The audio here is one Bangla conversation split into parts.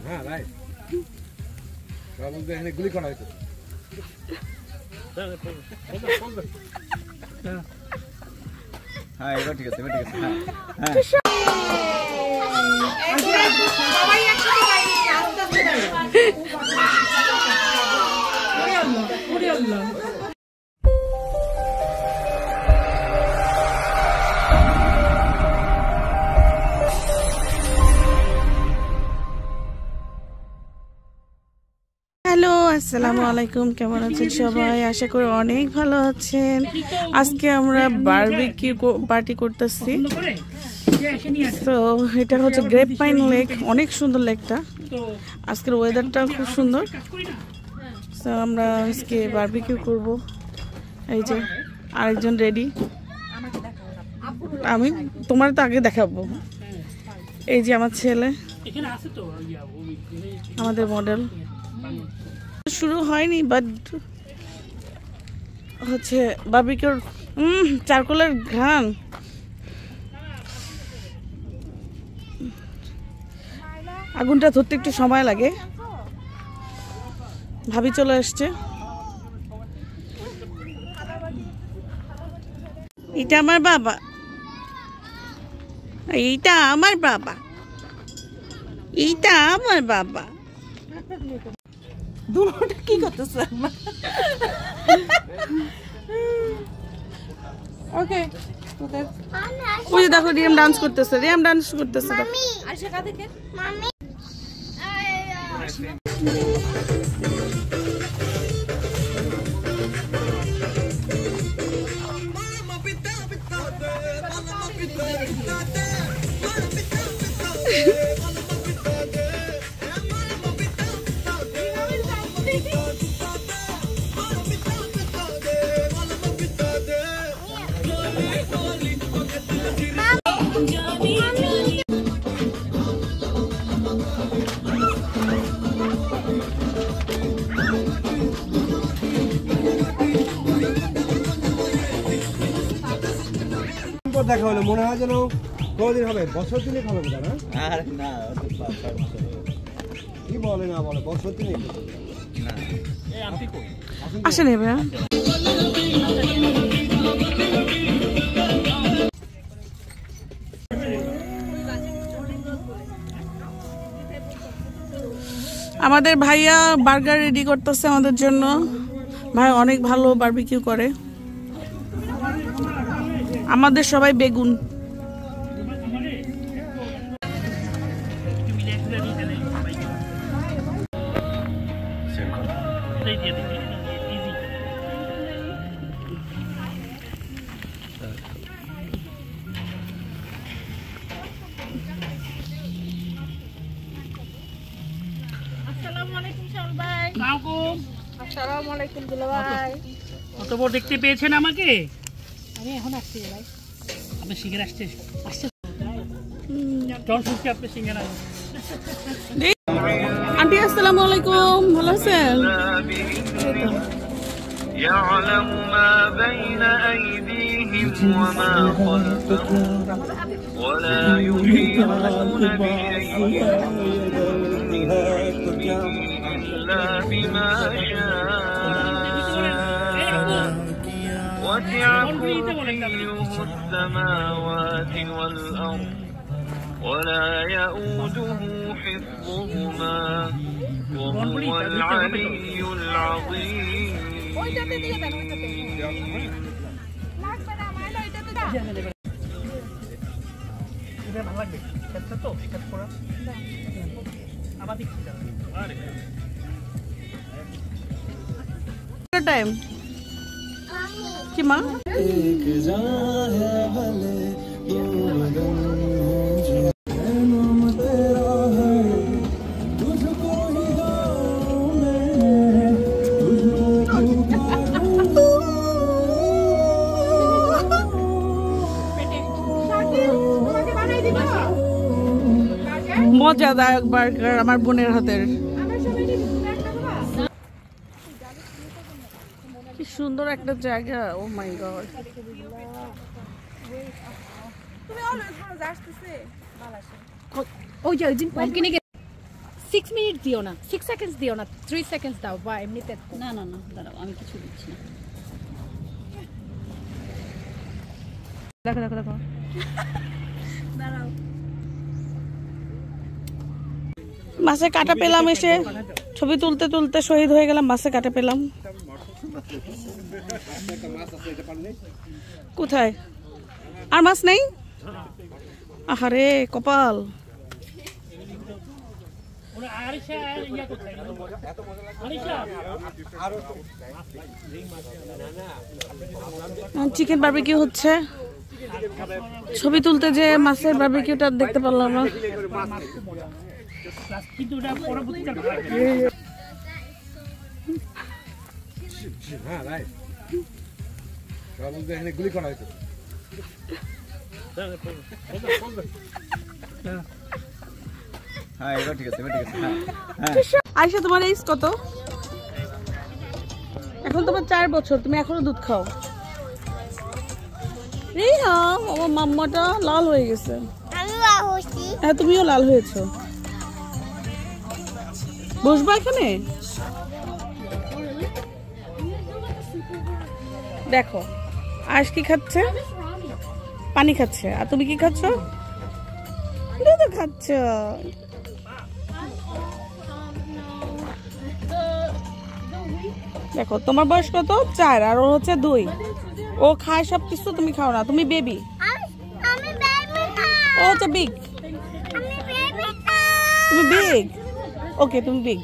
হ্যাঁ রাইট বলতে এখানে গুলি করা হয়েছে হ্যাঁ এবার ঠিক আছে এবার ঠিক আছে হ্যাঁ সবাই একসাথে গাইছে আস্তে আস্তে ওরে আল্লাহ হ্যালো আসসালামু আলাইকুম কেমন আছেন সবাই আশা করি অনেক ভালো আছেন আজকে আমরা বারবিকিউ পার্টি করতেছি তো এটা হচ্ছে গ্রেপ পাইন লেক অনেক সুন্দর লেকটা আজকের ওয়েদারটা খুব সুন্দর তো আমরা আজকে বারবিকিউ করব এই যে আরেকজন রেডি আমি তোমার তো আগে দেখাবো এই যে আমার ছেলে আমাদের মডেল শুরু হয়নি বাট হচ্ছে বারবিকিউর চারকোলের ঘ্রাণ আগুনটা ধরতে একটু সময় লাগে ভাবি চলে আসছে এটা আমার বাবা এইটা আমার বাবা এইটা আমার বাবা দুটোটা কি করতেছে ওকে ওই দেখো রিয়াম ডান্স করতেছে মামি আশা দেখে মামি দেখা হলো মনে হয় যেন কতদিন হবে বছর দিনে ভালো কথা না আরে না কি বলে না বলে বছর দিনে না এই আপনি কই আসেন ভাই আমাদের ভাইয়া বার্গার রেডি করতেছে আমাদের জন্য ভাই অনেক ভালো বারবিকিউ করে আমাদের সবাই বেগুন আসসালামু আলাইকুম দুলা ভাই কত বড় দেখতে পেয়েছেন আমাকে আমি এখন আসছি ভাই আপনি সিঙ্গারা আসছে চল শুনছি আপনি সিঙ্গারা আন্টি আসসালামু আলাইকুম ভালো আছেন يعلم ما بين أيديهم وما خلفهم ولا يحيطون بشيء من علمه إلا بما شاء وسع كرسيه السماوات والأرض ولا يؤوده حفظهما وهو العلي العظيم টাইম কি মা মজাদায়ক বার্গার আমার বোনের হাতের কি সুন্দর একটা জায়গা ও মাই গড তুমি অলওয়েজ আসতেছে ভালো আছে ওই যে ওই দিন কিনে 6 মিনিট দিও না, 6 সেকেন্ডস দিও না, 3 সেকেন্ডস দাও বা এমনিতে। না না না দাঁড়াও, আমি কিছু দিচ্ছি না। দেখো দেখো দেখো, দাঁড়াও। মাছে কাটা পেলাম, এসে ছবি তুলতে তুলতে শহীদ হয়ে গেলাম। মাছে কাটা পেলাম কোথায়? আর মাছ নেই? আহারে কপাল। চিকেন বারবিকিউ হচ্ছে, ছবি তুলতে যে মাছের বারবিকিউটা দেখতে পারলাম না। গুলি করা হয়েছে। আয়শা, তোমার এজ কত? এখন তোমার 4 বছর, তুমি এখনো দুধ খাও? রিহা, আমার মাম্মাটা লাল হয়ে গেছে। হ্যাঁ, তুমিও লাল হয়েছো। বসবা এখানে? দেখো আয়শ কি খাচ্ছে? পানি খাচ্ছে। আর তুমি কি খাচ্ছ? দুধ খাচ্ছ। দেখো তোমার বয়স কত? 4 আর ও হচ্ছে 2। ও খায় সব কিছু, তুমি খাও না, তুমি বেবি। ও হচ্ছে বিগ। তুমি বিগ? ওকে, তুমি বিগ।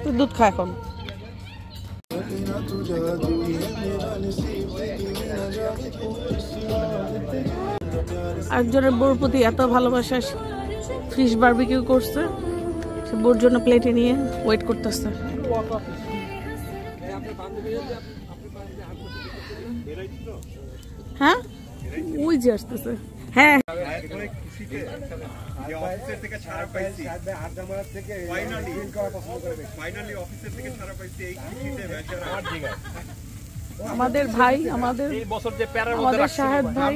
তুই দুধ খা এখন। একজনের বোর প্রতি এত ভালোবাসা, ফিশ বারবিকিউ করছে, সে বোর জন্য প্লেটে নিয়ে ওয়েট করতেছে। হ্যাঁ, ওই যে আসতেছে। হ্যাঁ, আমাদের ভাই, আমাদের শাহেদ ভাই,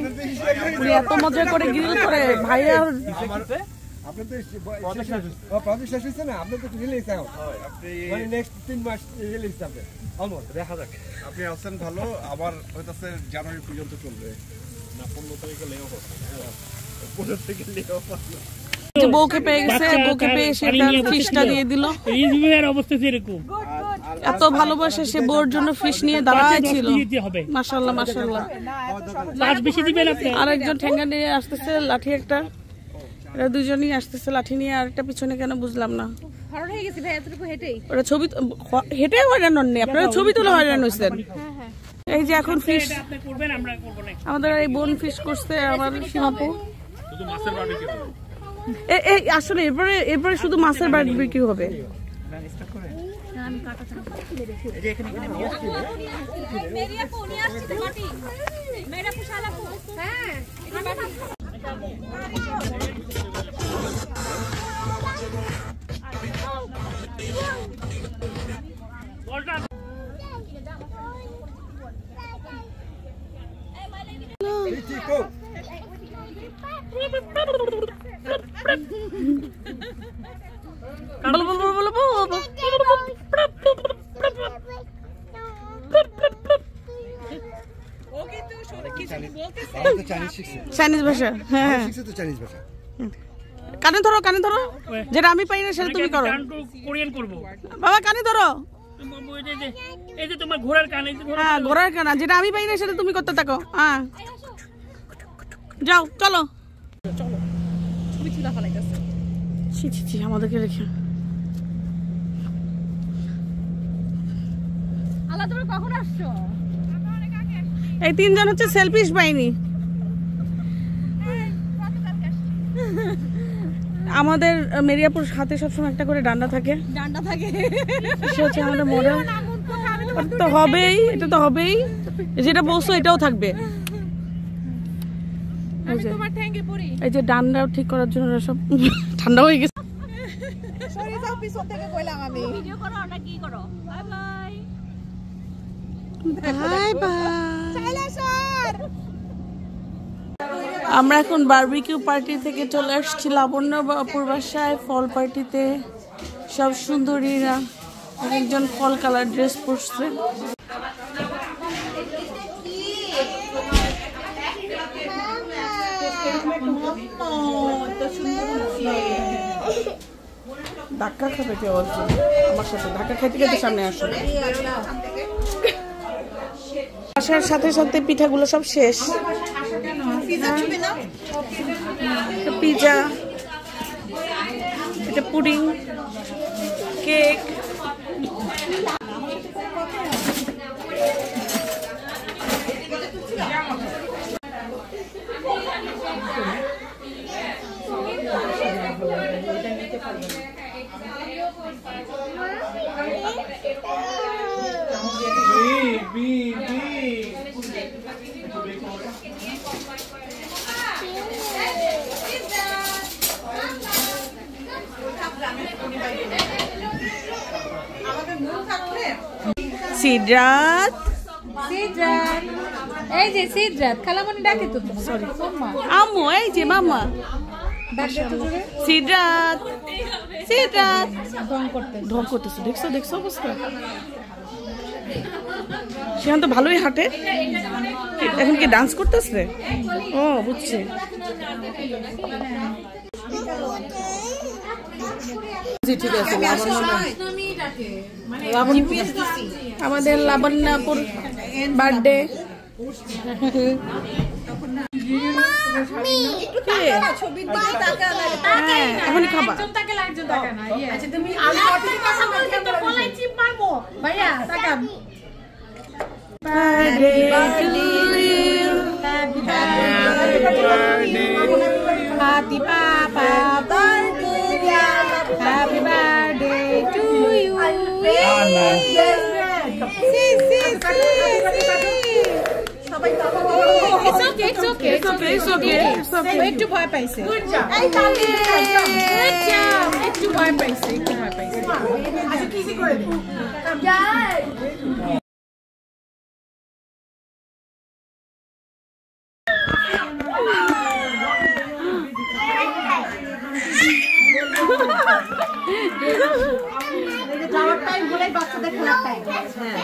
উনি এত মজা করে গ্রিল করে। ভাই আর আপনি আছেন ভালো, আবার হইতাছে জানুয়ারি পর্যন্ত চলবে না, 15 তারিখে লেও হবে, 15 তারিখে লেও হবে। বউকে পেয়ে গেছে, বউকে পেয়ে সে তার ফিশটা দিয়ে দিল। রিজভিউয়ের অবস্থা এরকম, এত ভালোবাসে, সে বউর জন্য ফিশ নিয়ে দাঁড়ায় ছিল। মাশাআল্লাহ মাশাআল্লাহ। লাশ বেশি দিবেন আপনি। আরেকজন ঠেঙ্গা নিয়ে আসতেছে, লাঠি একটা। এরা দুজনই আসতেছে লাঠি নিয়ে, আর একটা পিছনে কেন বুঝলাম না। হরণ হয়ে গেছে ভাই, এতটুকু হেঁটেই। ওরা ছবি হেঁটে হয়রান হননি, আপনারা ছবি তুলে হয়রান হয়েছেন। এই যে এখন ফিশ আপনি করবেন, আমরা করব না। আমাদের এই বোন ফিশ করছে, আমার সীমাপু। শুধু মাছের বারবিকিউ হবে। এই আসলে এরপরে শুধু মাছের বারবিকিউ হবে। আমি কাটা ছাড়া এই যে এখানে নিয়ে আসছি। মেরিয়া কোনি আসছে মাটি। মেরিয়া পুশালা কো। হ্যাঁ, এটা বাটি। বলটা চাইনিজ ভাষা। হ্যাঁ, চাইনিজ ভাষা। কানে ধরো, কানে ধরো, যেটা আমি পাই না সেটা তুমি করো। কোরিয়ান করব বাবা, কানে ধরো। এই যে তোমার ঘোড়ার কান, এই যে হ্যাঁ, ঘোড়ার কানা, যেটা আমি পাই না সেটা তুমি করতে থাকো। হ্যাঁ, যাও, চলো। ছবি তুলা ফলাইতাছে। ছি ছি ছি, আমাদেরকে রেখে। আল্লাহ, তুমি কখন আসছো? এই 3 জন হচ্ছে সেলফিশ বাহিনী। আমাদের মেরিয়াপুর হাতে সবসময় একটা করে ডান্ডা থাকে। ডান্ডা থাকে। সে হচ্ছে আমাদের মডেল। তো হবেই, এটা তো হবেই, যেটা বলছো এটাও থাকবে। তোমার ঠ্যাঙ্গে পড়ি। এই যে ডান্ডা ঠিক করার জন্য সব ঠান্ডা হয়ে গেছে। সরি যাও, পিছন থেকে কইলাম আমি। ভিডিও করো না কি করো? Bye bye. Bye bye. চাইলে সর। আমরা এখন বারবিকিউ পার্টি থেকে চলে আসছি লাবণ্য আপুর বাসায় ফল পার্টিতে। সব সুন্দরীরা একজন ফল কালার ড্রেস পরছে। ধাক্কা খাবে কেউ আমার সাথে, ধাক্কা খাইতে খাইতে সামনে আসো। আসার সাথে সাথে পিঠাগুলো সব শেষ। পিজা, এটা পুডিং, কেক, সিদ্রাত, সিদ্রাত, এই যে সিদ্রাত, খালামণি ডাকে তো। সরি আম্মু, এই যে মামা। সিদ্রাত, সিদ্রাত ঢং করতেছে, দেখছো দেখছো অবস্থা। সেখান তো ভালোই হাঁটে, এখন কি ডান্স করতেছে? ও বুঝছি। ঠিক আছে, আমাদের লাবণ্যপুর বার্থডে। এখনই খাবা? Happy Papa birthday, happy birthday to you. It's okay, it's okay, it's okay, it's okay, it's okay. একটু ভয় পাইছে। Good job. Good job. একটু ভয় পাইছে, একটু ভয় পাইছে। আচ্ছা কি করে দিই? যাই। যাওয়ার টাইম বলে বাচ্চাদের খেলার টাইম। হ্যাঁ,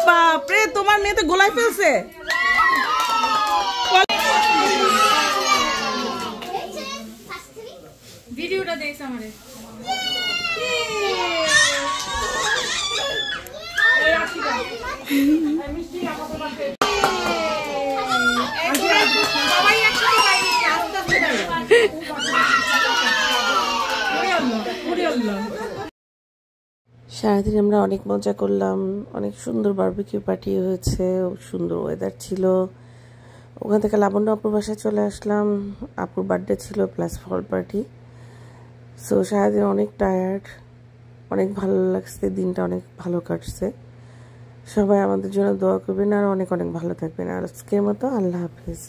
বাপরে, তোমার মেয়ে তো গোলায় ফেলছে। ভিডিওটা দেখছ আমারে। সারাদিন আমরা অনেক মজা করলাম, অনেক সুন্দর বারবিকিউ পার্টি হয়েছে, সুন্দর ওয়েদার ছিল। ওখান থেকে লাবণ্য আপুর বাসায় চলে আসলাম, আপুর বার্থডে ছিল প্লাস ফল পার্টি। সো সারাদিন অনেক টায়ার্ড, অনেক ভালো লাগছে, দিনটা অনেক ভালো কাটছে। সবাই আমাদের জন্য দোয়া করবেন আর অনেক অনেক ভালো থাকবেন। আর আজকের মতো আল্লাহ হাফেজ।